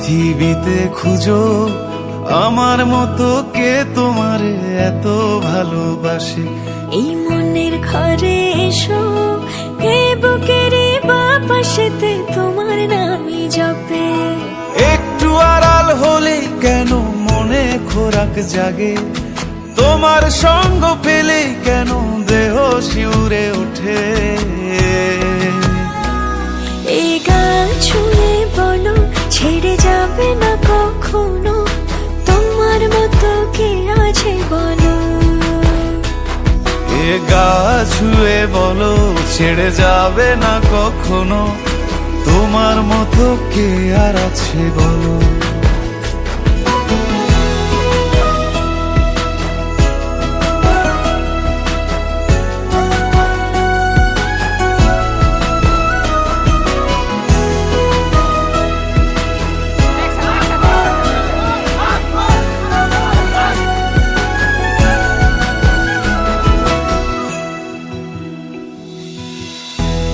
পৃথিবীতে খুঁজো আমার মতো কে তোমারে এত ভালোবাসে। এই মনের ঘরে এসো, এ বুকের বাপাশেতে তোমার নামই জপে। একটু আড়াল হলে কেন মনে খোরাক জাগে, তোমার সঙ্গ পেলে কেন দেহ শিউরে ওঠে। এই গান ছুঁয়ে বলো ছেড়ে যাবে না কখনো, তোমার মতো কে আছে বলো। এ গা ছুঁয়ে বলো ছেড়ে যাবে না কখনো, তোমার মতো কে আর আছে বলো।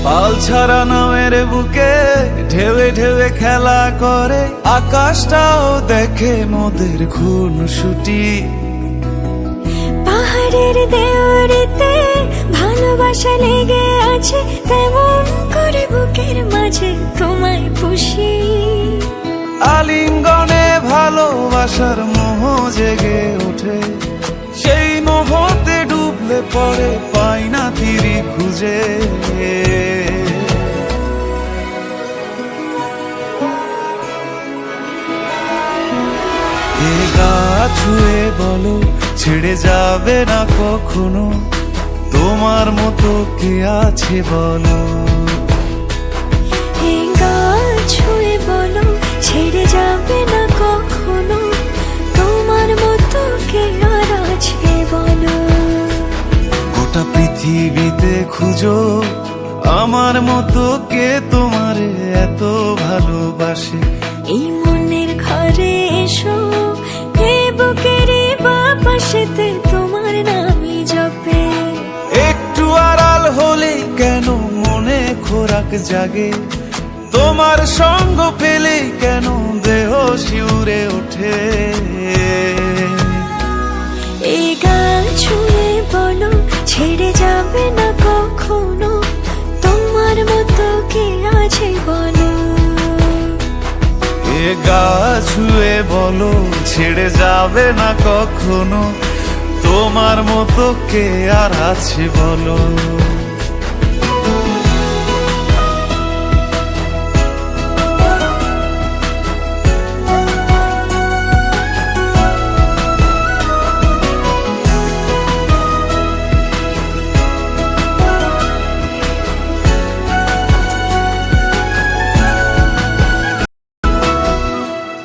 পাল ছাড়া নামের বুকে ঢেউে ঢেউে খেলা করে, আকাশটাও দেখে মোদের খুনসুটি। পাহাড়ের দেওয়ারিতে ভালোবাসা লেগে আছে, তেমন করে বুকের মাঝে তোমায় পুষি। আলিঙ্গনে ভালোবাসার মোহ জেগে ওঠে, সেই মোহতে ডুবলে পরে পাই না তীরি খুঁজে। এ গা ছুঁয়ে বলো ছেড়ে যাবে না কখনো, তোমার মতো কে আছে বলো। এই গান ছুঁয়ে বলো ছেড়ে যাবে না কখনো, তোমার মতো কে আর আছে বলো। গোটা পৃথিবীতে খুঁজো আমার মতো কে তোমারে এত ভালোবাসে। এই মনের ঘরে এসো, এ বুকের বাপাশেতে তোমার নামই জপে। একটু আড়াল হলে কেন মনে খোরাক জাগে, তোমার সঙ্গ পেলে কেন দেহ শিউরে ওঠে। এই গান ছুঁয়ে বলো ছেড়ে যাবে না কখনো, তোমার মতো কে আছে বলো। এ গা ছুঁয়ে বলো ছেড়ে যাবে না কখনো, তোমার মতো কে আর আছে বলো।